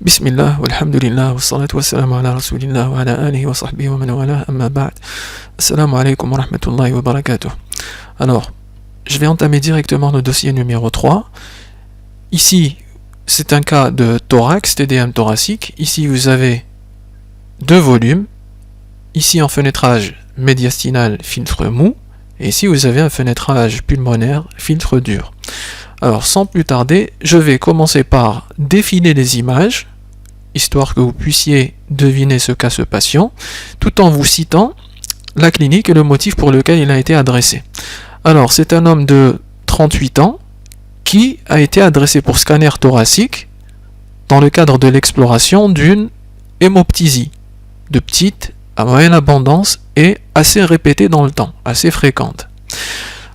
Bismillah, walhamdulillah, wa salatu wa salam ala rasulillah wa ala alihi wa sahbihi wa man wala, amma ba'd. Assalamu alaikum wa rahmatullahi wa barakatuh. Alors, je vais entamer directement le dossier numéro 3. Ici, c'est un cas de thorax, TDM thoracique. Ici, vous avez deux volumes. Ici, en fenêtrage médiastinal, filtre mou. Et ici, vous avez un fenêtrage pulmonaire, filtre dur. Alors, sans plus tarder, je vais commencer par défiler les images, histoire que vous puissiez deviner ce qu'a ce patient, tout en vous citant la clinique et le motif pour lequel il a été adressé. Alors, c'est un homme de 38 ans qui a été adressé pour scanner thoracique dans le cadre de l'exploration d'une hémoptysie de petite à moyenne abondance et assez répétée dans le temps, assez fréquente.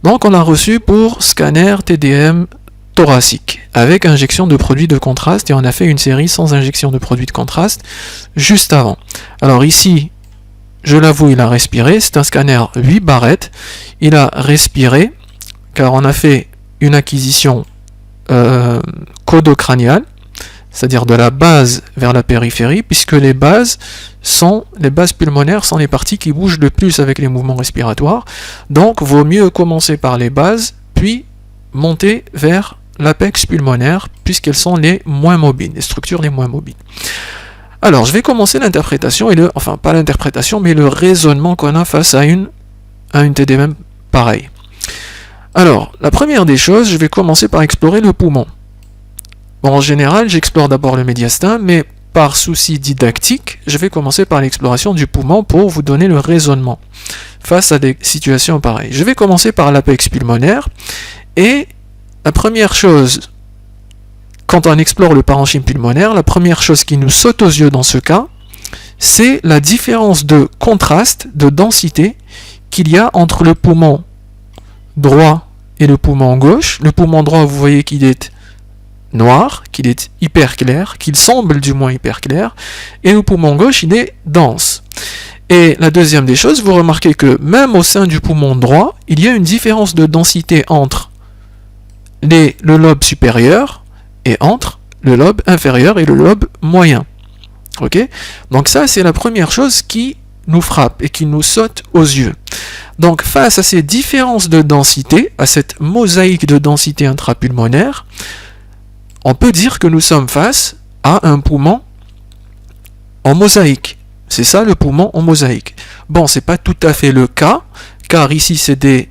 Donc on l'a reçu pour scanner TDM thoracique avec injection de produits de contraste et on a fait une série sans injection de produits de contraste juste avant. Alors ici, je l'avoue, il a respiré, c'est un scanner 8 barrettes, il a respiré car on a fait une acquisition codocrâniale, c'est-à-dire de la base vers la périphérie, puisque les bases pulmonaires sont les parties qui bougent le plus avec les mouvements respiratoires. Donc, vaut mieux commencer par les bases, puis monter vers l'apex pulmonaire, puisqu'elles sont les moins mobiles, les structures les moins mobiles. Alors, je vais commencer l'interprétation, pas l'interprétation, mais le raisonnement qu'on a face à une TDM pareille. Alors, la première des choses, je vais commencer par explorer le poumon. Bon, en général, j'explore d'abord le médiastin, mais par souci didactique, je vais commencer par l'exploration du poumon pour vous donner le raisonnement face à des situations pareilles. Je vais commencer par l'apex pulmonaire, et la première chose, quand on explore le parenchyme pulmonaire, la première chose qui nous saute aux yeux dans ce cas, c'est la différence de contraste, de densité qu'il y a entre le poumon droit et le poumon gauche. Le poumon droit, vous voyez qu'il est noir, qu'il est hyper clair, qu'il semble du moins hyper clair, et le poumon gauche, il est dense. Et la deuxième des choses, vous remarquez que même au sein du poumon droit, il y a une différence de densité entre le lobe supérieur et entre le lobe inférieur et le lobe moyen. Ok ? Donc ça, c'est la première chose qui nous frappe et qui nous saute aux yeux. Donc face à ces différences de densité, à cette mosaïque de densité intrapulmonaire, on peut dire que nous sommes face à un poumon en mosaïque. C'est ça le poumon en mosaïque. Bon, c'est pas tout à fait le cas, car ici c'est des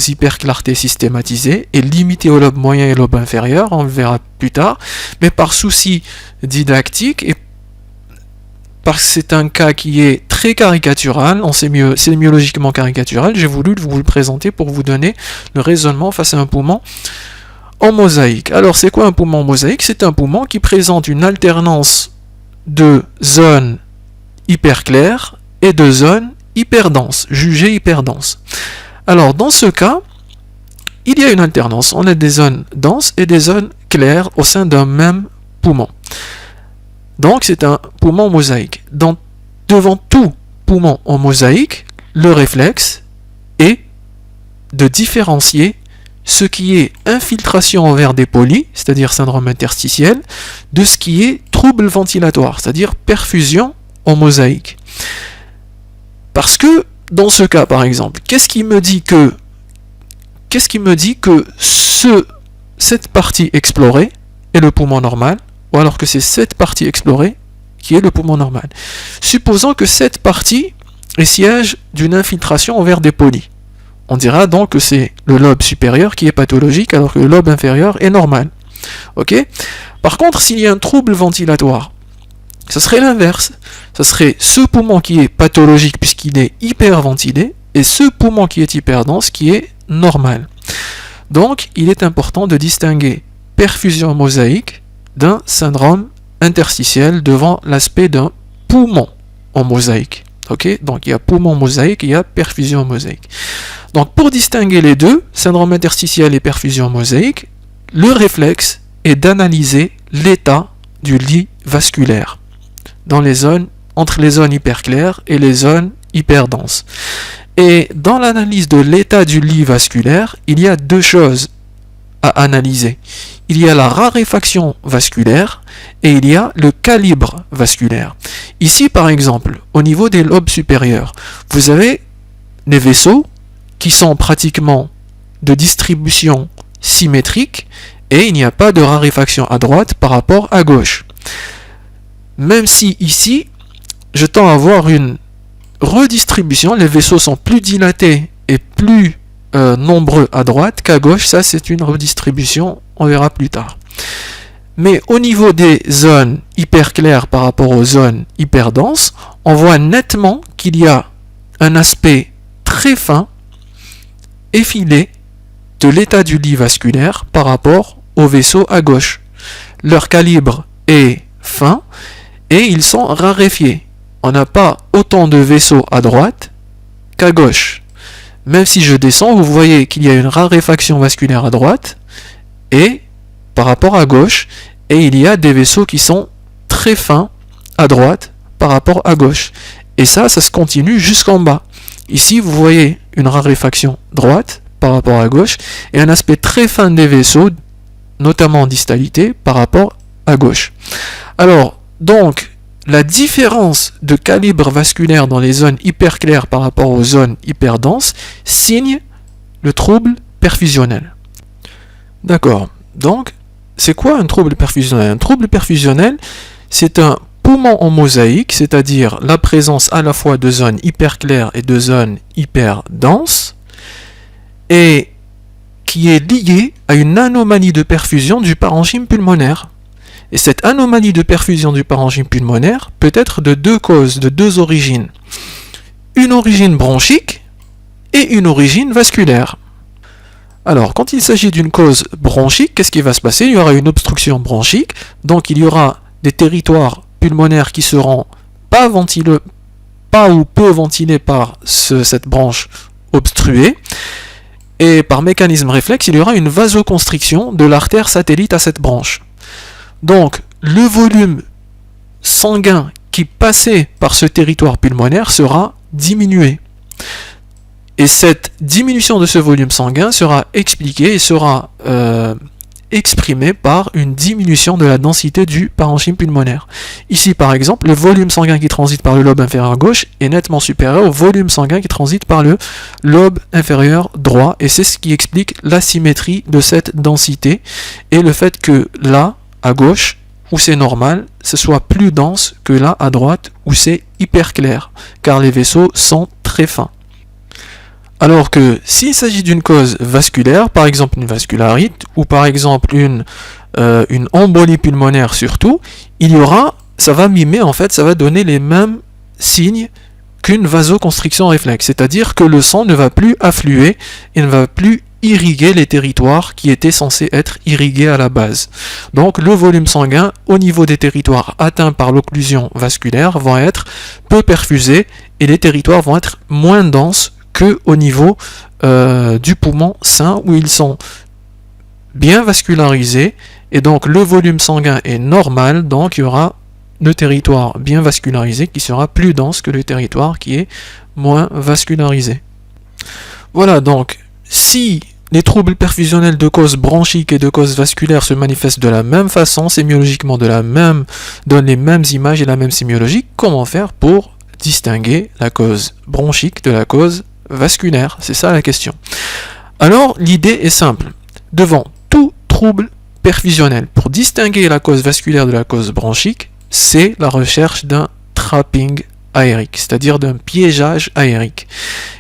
hyperclartés systématisées et limitées au lobe moyen et au lobe inférieur, on le verra plus tard, mais par souci didactique et parce que c'est un cas qui est très caricatural, sémiologiquement caricatural, j'ai voulu vous le présenter pour vous donner le raisonnement face à un poumon en mosaïque. Alors c'est quoi un poumon en mosaïque? C'est un poumon qui présente une alternance de zones hyper claires et de zones hyper denses, jugées hyper denses. Alors dans ce cas, il y a une alternance, on a des zones denses et des zones claires au sein d'un même poumon. Donc c'est un poumon mosaïque. Devant tout poumon en mosaïque, le réflexe est de différencier ce qui est infiltration envers des polis, c'est-à-dire syndrome interstitiel, de ce qui est trouble ventilatoire, c'est-à-dire perfusion en mosaïque. Parce que dans ce cas, par exemple, qu'est-ce qui me dit que cette partie explorée est le poumon normal, ou alors que c'est cette partie explorée qui est le poumon normal. Supposons que cette partie est siège d'une infiltration envers des polis. On dira donc que c'est le lobe supérieur qui est pathologique, alors que le lobe inférieur est normal. Ok ? Par contre, s'il y a un trouble ventilatoire, ce serait l'inverse. Ce serait ce poumon qui est pathologique puisqu'il est hyperventilé, et ce poumon qui est hyperdense qui est normal. Donc, il est important de distinguer perfusion mosaïque d'un syndrome interstitiel devant l'aspect d'un poumon en mosaïque. Okay, donc il y a poumon mosaïque et il y a perfusion mosaïque. Donc pour distinguer les deux, syndrome interstitiel et perfusion mosaïque, le réflexe est d'analyser l'état du lit vasculaire entre les zones hyper claires et les zones hyper denses. Et dans l'analyse de l'état du lit vasculaire, il y a deux choses à analyser. Il y a la raréfaction vasculaire et il y a le calibre vasculaire. Ici, par exemple, au niveau des lobes supérieurs, vous avez des vaisseaux qui sont pratiquement de distribution symétrique et il n'y a pas de raréfaction à droite par rapport à gauche. Même si ici, je tends à voir une redistribution, les vaisseaux sont plus dilatés et plus nombreux à droite qu'à gauche, ça c'est une redistribution, on verra plus tard. Mais au niveau des zones hyper claires par rapport aux zones hyper denses, on voit nettement qu'il y a un aspect très fin, effilé, de l'état du lit vasculaire par rapport aux vaisseaux à gauche. Leur calibre est fin et ils sont raréfiés. On n'a pas autant de vaisseaux à droite qu'à gauche. Même si je descends, vous voyez qu'il y a une raréfaction vasculaire à droite et par rapport à gauche, et il y a des vaisseaux qui sont très fins à droite par rapport à gauche. Et ça se continue jusqu'en bas. Ici, vous voyez une raréfaction droite par rapport à gauche et un aspect très fin des vaisseaux, notamment en distalité, par rapport à gauche. Alors, donc, la différence de calibre vasculaire dans les zones hyper claires par rapport aux zones hyper denses signe le trouble perfusionnel. D'accord. Donc, c'est quoi un trouble perfusionnel? Un trouble perfusionnel, c'est un poumon en mosaïque, c'est-à-dire la présence à la fois de zones hyper claires et de zones hyper denses, et qui est lié à une anomalie de perfusion du parenchyme pulmonaire. Et cette anomalie de perfusion du parenchyme pulmonaire peut être de deux causes, de deux origines. Une origine bronchique et une origine vasculaire. Alors, quand il s'agit d'une cause bronchique, qu'est-ce qui va se passer? Il y aura une obstruction bronchique, donc il y aura des territoires pulmonaires qui seront pas ou peu ventilés par cette branche obstruée. Et par mécanisme réflexe, il y aura une vasoconstriction de l'artère satellite à cette branche. Donc, le volume sanguin qui passait par ce territoire pulmonaire sera diminué. Et cette diminution de ce volume sanguin sera expliquée et sera exprimée par une diminution de la densité du parenchyme pulmonaire. Ici, par exemple, le volume sanguin qui transite par le lobe inférieur gauche est nettement supérieur au volume sanguin qui transite par le lobe inférieur droit. Et c'est ce qui explique l'asymétrie de cette densité et le fait que là, à gauche, où c'est normal, ce soit plus dense que là à droite, où c'est hyper clair, car les vaisseaux sont très fins. Alors que s'il s'agit d'une cause vasculaire, par exemple une vascularite, ou par exemple une embolie pulmonaire surtout, ça va mimer, en fait, ça va donner les mêmes signes qu'une vasoconstriction réflexe, c'est-à-dire que le sang ne va plus affluer et ne va plus irriguer les territoires qui étaient censés être irrigués à la base. Donc le volume sanguin au niveau des territoires atteints par l'occlusion vasculaire va être peu perfusé et les territoires vont être moins denses que au niveau du poumon sain où ils sont bien vascularisés et donc le volume sanguin est normal, donc il y aura le territoire bien vascularisé qui sera plus dense que le territoire qui est moins vascularisé. Voilà, donc si les troubles perfusionnels de cause bronchique et de cause vasculaire se manifestent de la même façon, sémiologiquement donnent les mêmes images et la même sémiologie, comment faire pour distinguer la cause bronchique de la cause vasculaire? C'est ça la question. Alors, l'idée est simple. Devant tout trouble perfusionnel, pour distinguer la cause vasculaire de la cause bronchique, c'est la recherche d'un trapping aérique, c'est-à-dire d'un piégeage aérique.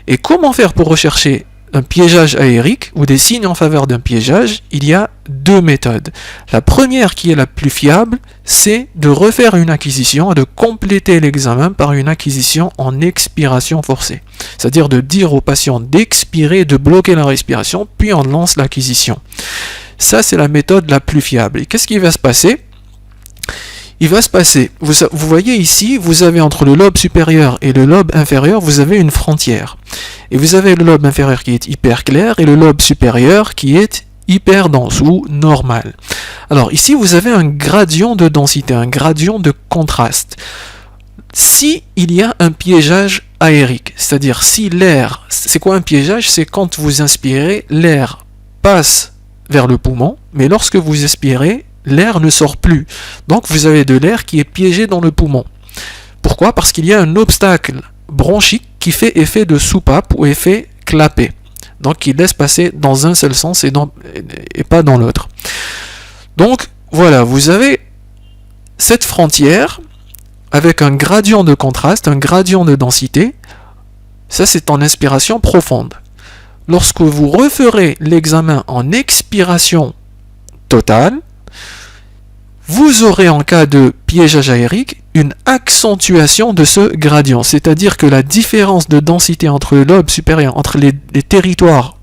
Et comment faire pour rechercher un piégeage aérique ou des signes en faveur d'un piégeage? Il y a deux méthodes. La première, qui est la plus fiable, c'est de refaire une acquisition et de compléter l'examen par une acquisition en expiration forcée. C'est-à-dire de dire au patient d'expirer, de bloquer la respiration, puis on lance l'acquisition. Ça, c'est la méthode la plus fiable. Et qu'est-ce qui va se passer? Il va se passer, vous voyez ici, vous avez entre le lobe supérieur et le lobe inférieur, vous avez une frontière. Et vous avez le lobe inférieur qui est hyper clair et le lobe supérieur qui est hyper dense ou normal. Alors ici, vous avez un gradient de densité, un gradient de contraste. Si il y a un piégeage aérique, c'est-à-dire si l'air, c'est quoi un piégeage? C'est quand vous inspirez, l'air passe vers le poumon, mais lorsque vous expirez, l'air ne sort plus. Donc vous avez de l'air qui est piégé dans le poumon. Pourquoi? Parce qu'il y a un obstacle bronchique qui fait effet de soupape ou effet clapet. Donc qui laisse passer dans un seul sens et pas dans l'autre. Donc voilà, vous avez cette frontière avec un gradient de contraste, un gradient de densité. Ça, c'est en inspiration profonde. Lorsque vous referez l'examen en expiration totale, vous aurez en cas de piégeage aérique une accentuation de ce gradient. C'est-à-dire que la différence de densité entre le lobe supérieur, entre les territoires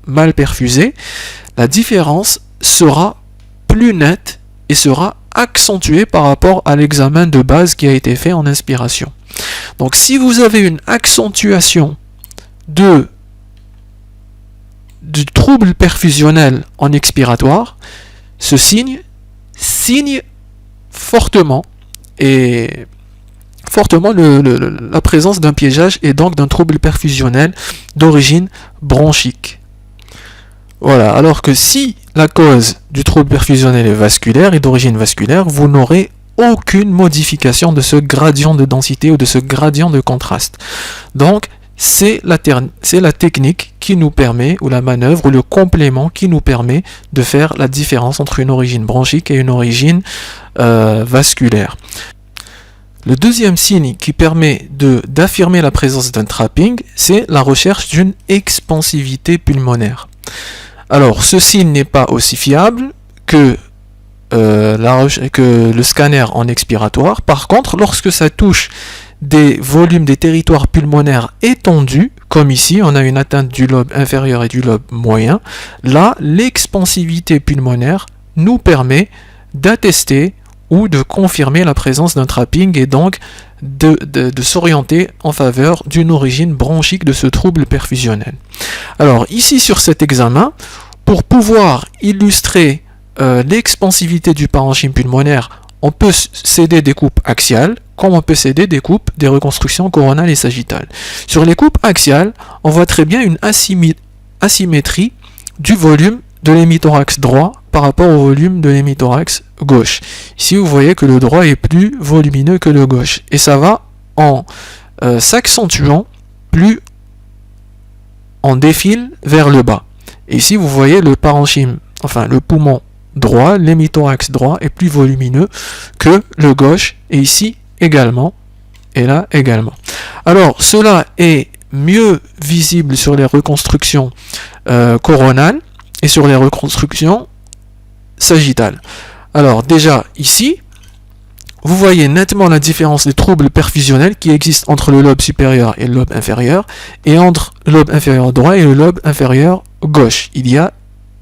mal perfusés, la différence sera plus nette et sera accentuée par rapport à l'examen de base qui a été fait en inspiration. Donc si vous avez une accentuation du trouble perfusionnel en expiratoire, ce signe fortement la présence d'un piégeage et donc d'un trouble perfusionnel d'origine bronchique. Voilà, alors que si la cause du trouble perfusionnel est vasculaire et d'origine vasculaire, vous n'aurez aucune modification de ce gradient de densité ou de ce gradient de contraste. Donc, c'est la technique qui nous permet, ou la manœuvre, ou le complément qui nous permet de faire la différence entre une origine bronchique et une origine vasculaire. Le deuxième signe qui permet d'affirmer la présence d'un trapping, c'est la recherche d'une expansivité pulmonaire. Alors, ce signe n'est pas aussi fiable que le scanner en expiratoire. Par contre, lorsque ça touche des volumes, des territoires pulmonaires étendus, comme ici, on a une atteinte du lobe inférieur et du lobe moyen, là, l'expansivité pulmonaire nous permet d'attester ou de confirmer la présence d'un trapping et donc de s'orienter en faveur d'une origine bronchique de ce trouble perfusionnel. Alors, ici sur cet examen, pour pouvoir illustrer l'expansivité du parenchyme pulmonaire, on peut céder des coupes axiales, comme on peut céder des coupes des reconstructions coronales et sagittales. Sur les coupes axiales, on voit très bien une asymétrie du volume de l'hémithorax droit par rapport au volume de l'hémithorax gauche. Ici, vous voyez que le droit est plus volumineux que le gauche. Et ça va en s'accentuant, plus on défile vers le bas. Et ici, vous voyez le parenchyme, enfin le poumon droit, l'hémithorax droit est plus volumineux que le gauche, et ici également, et là également. Alors, cela est mieux visible sur les reconstructions coronales et sur les reconstructions sagittales. Alors, déjà ici, vous voyez nettement la différence des troubles perfusionnels qui existent entre le lobe supérieur et le lobe inférieur, et entre le lobe inférieur droit et le lobe inférieur gauche. Il y a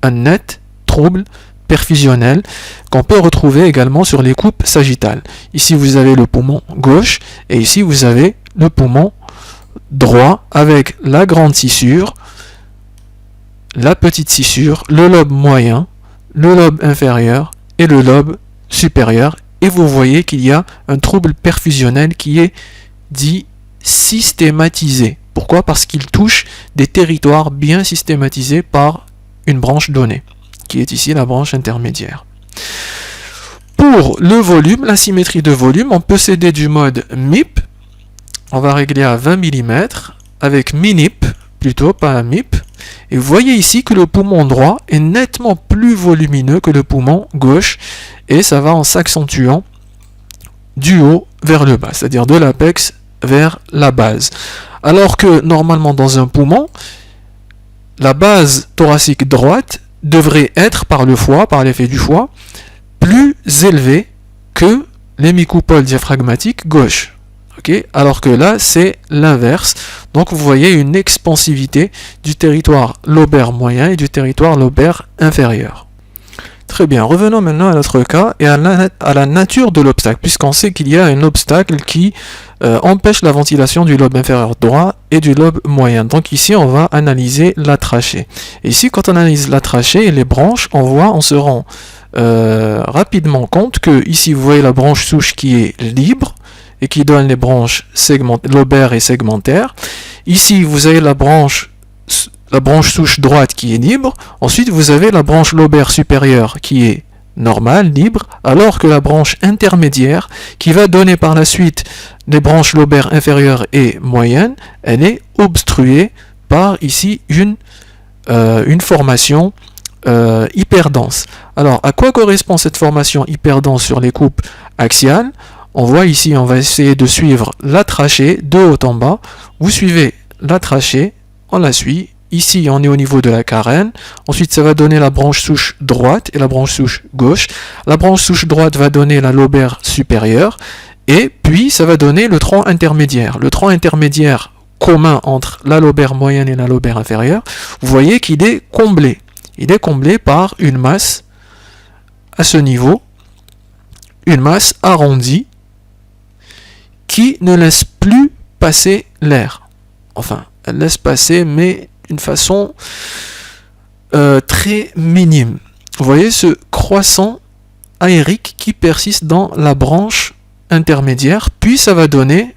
un net trouble perfusionnel qu'on peut retrouver également sur les coupes sagittales. Ici, vous avez le poumon gauche, et ici, vous avez le poumon droit avec la grande scissure, la petite scissure, le lobe moyen, le lobe inférieur et le lobe supérieur. Et vous voyez qu'il y a un trouble perfusionnel qui est dit systématisé. Pourquoi? Parce qu'il touche des territoires bien systématisés par une branche donnée, qui est ici la branche intermédiaire. Pour le volume, la symétrie de volume, on peut céder du mode MIP. On va régler à 20 mm avec MINIP, plutôt, pas MIP. Et vous voyez ici que le poumon droit est nettement plus volumineux que le poumon gauche, et ça va en s'accentuant du haut vers le bas, c'est-à-dire de l'apex vers la base. Alors que normalement dans un poumon, la base thoracique droite devrait être par le foie, par l'effet du foie, plus élevée que l'hémicoupole diaphragmatique gauche. Okay? Alors que là, c'est l'inverse. Donc vous voyez une expansivité du territoire lobaire moyen et du territoire lobaire inférieur. Très bien, revenons maintenant à notre cas et à la nature de l'obstacle, puisqu'on sait qu'il y a un obstacle qui empêche la ventilation du lobe inférieur droit et du lobe moyen. Donc ici, on va analyser la trachée. Et ici, quand on analyse la trachée et les branches, on se rend rapidement compte que ici, vous voyez la branche souche qui est libre et qui donne les branches lobaires et segmentaires. Ici, vous avez la branche la branche souche droite qui est libre, ensuite vous avez la branche lobaire supérieure qui est normale, libre, alors que la branche intermédiaire, qui va donner par la suite les branches lobaires inférieures et moyennes, elle est obstruée par ici une formation hyperdense. Alors, à quoi correspond cette formation hyperdense sur les coupes axiales? On voit ici, on va essayer de suivre la trachée de haut en bas. Vous suivez la trachée, on la suit. Ici, on est au niveau de la carène. Ensuite, ça va donner la branche souche droite et la branche souche gauche. La branche souche droite va donner la lobaire supérieure. Et puis, ça va donner le tronc intermédiaire. Le tronc intermédiaire commun entre la lobaire moyenne et la lobaire inférieure, vous voyez qu'il est comblé. Il est comblé par une masse à ce niveau, une masse arrondie qui ne laisse plus passer l'air. Enfin, elle laisse passer, mais d'une façon très minime. Vous voyez ce croissant aérique qui persiste dans la branche intermédiaire, puis ça va donner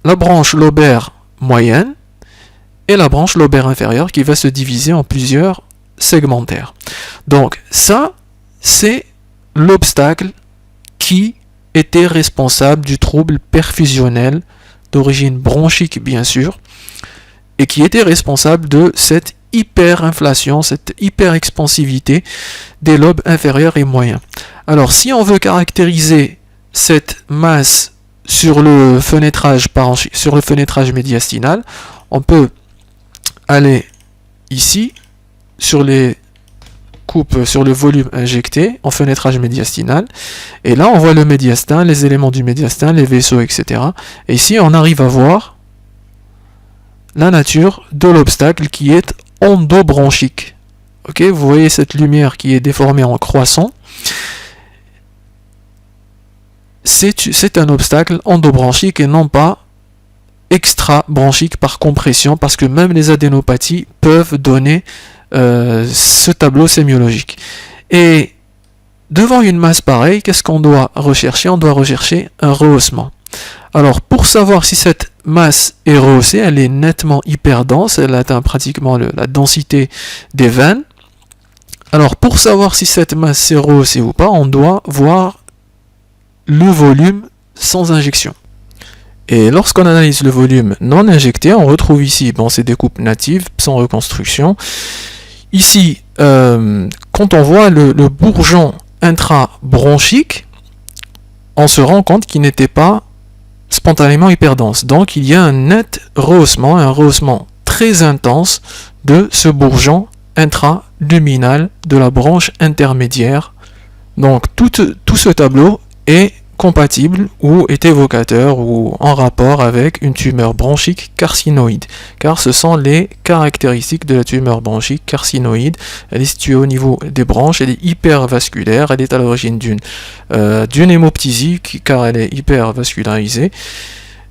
la branche lobaire moyenne et la branche lobaire inférieure qui va se diviser en plusieurs segmentaires. Donc ça, c'est l'obstacle qui était responsable du trouble perfusionnel d'origine bronchique bien sûr, et qui était responsable de cette hyperinflation, cette hyperexpansivité des lobes inférieurs et moyens. Alors si on veut caractériser cette masse sur le fenêtrage médiastinal, on peut aller ici sur les coupes, sur le volume injecté en fenêtrage médiastinal, et là on voit le médiastin, les éléments du médiastin, les vaisseaux, etc. Et ici on arrive à voir la nature de l'obstacle qui est endobronchique. Ok, vous voyez cette lumière qui est déformée en croissant. C'est un obstacle endobronchique et non pas extra-bronchique par compression, parce que même les adénopathies peuvent donner ce tableau sémiologique. Et devant une masse pareille, qu'est-ce qu'on doit rechercher? On doit rechercher un rehaussement. Alors, pour savoir si cette masse est rehaussée, elle est nettement hyperdense, elle atteint pratiquement la densité des veines. Alors, pour savoir si cette masse s'est rehaussée ou pas, on doit voir le volume sans injection. Et lorsqu'on analyse le volume non injecté, on retrouve ici, bon, c'est des coupes natives, sans reconstruction. Ici, quand on voit le bourgeon intrabronchique, on se rend compte qu'il n'était pas spontanément hyperdense. Donc il y a un net rehaussement, un rehaussement très intense de ce bourgeon intraluminal de la branche intermédiaire. Donc tout ce tableau est compatible ou est évocateur ou en rapport avec une tumeur bronchique carcinoïde, car ce sont les caractéristiques de la tumeur bronchique carcinoïde. Elle est située au niveau des branches, elle est hypervasculaire, elle est à l'origine d'une hémoptysie car elle est hypervascularisée.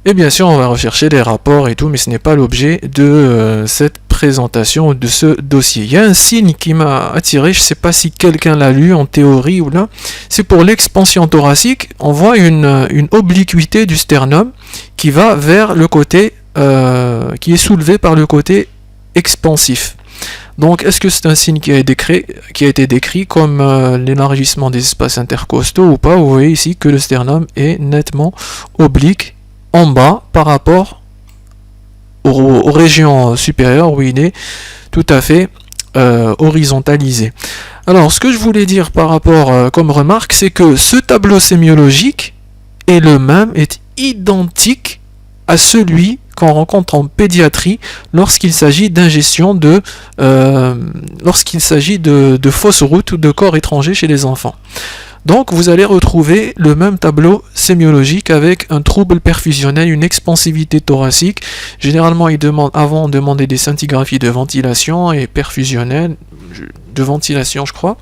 Et bien sûr, on va rechercher des rapports et tout, mais ce n'est pas l'objet de cette présentation ou de ce dossier. Il y a un signe qui m'a attiré, je ne sais pas si quelqu'un l'a lu en théorie ou là, c'est pour l'expansion thoracique, on voit une obliquité du sternum qui va vers le côté, qui est soulevé par le côté expansif. Donc, est-ce que c'est un signe qui a été décrit comme l'élargissement des espaces intercostaux ou pas? Vous voyez ici que le sternum est nettement oblique en bas par rapport aux régions supérieures où il est tout à fait horizontalisé. Alors, ce que je voulais dire par rapport comme remarque, c'est que ce tableau sémiologique est le même, est identique à celui qu'on rencontre en pédiatrie lorsqu'il s'agit d'ingestion lorsqu'il s'agit de fausses routes ou de corps étrangers chez les enfants. Donc vous allez retrouver le même tableau sémiologique avec un trouble perfusionnel, une expansivité thoracique. Généralement, on demandait des scintigraphies de ventilation et perfusionnelle, de ventilation je crois.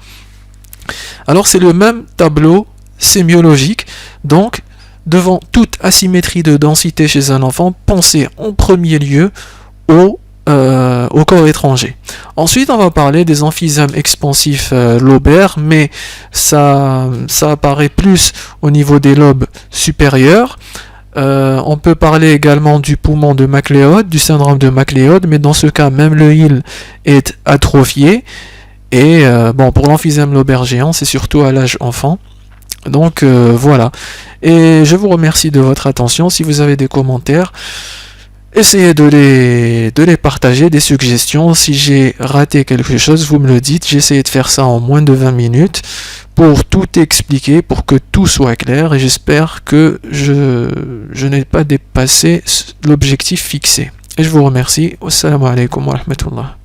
Alors c'est le même tableau sémiologique. Donc devant toute asymétrie de densité chez un enfant, pensez en premier lieu au corps étranger. Ensuite, on va parler des emphysémes expansifs lobaires, mais ça apparaît plus au niveau des lobes supérieurs. On peut parler également du poumon de MacLeod, du syndrome de MacLeod, mais dans ce cas, même le île est atrophié. Et bon, pour l'emphysème lobaire géant, c'est surtout à l'âge enfant. Donc voilà. Et je vous remercie de votre attention. Si vous avez des commentaires, essayez de les partager, des suggestions. Si j'ai raté quelque chose, vous me le dites. J'ai essayé de faire ça en moins de 20 minutes pour tout expliquer, pour que tout soit clair. Et j'espère que je n'ai pas dépassé l'objectif fixé. Et je vous remercie. Wassalamu alaikum wa rahmatullah.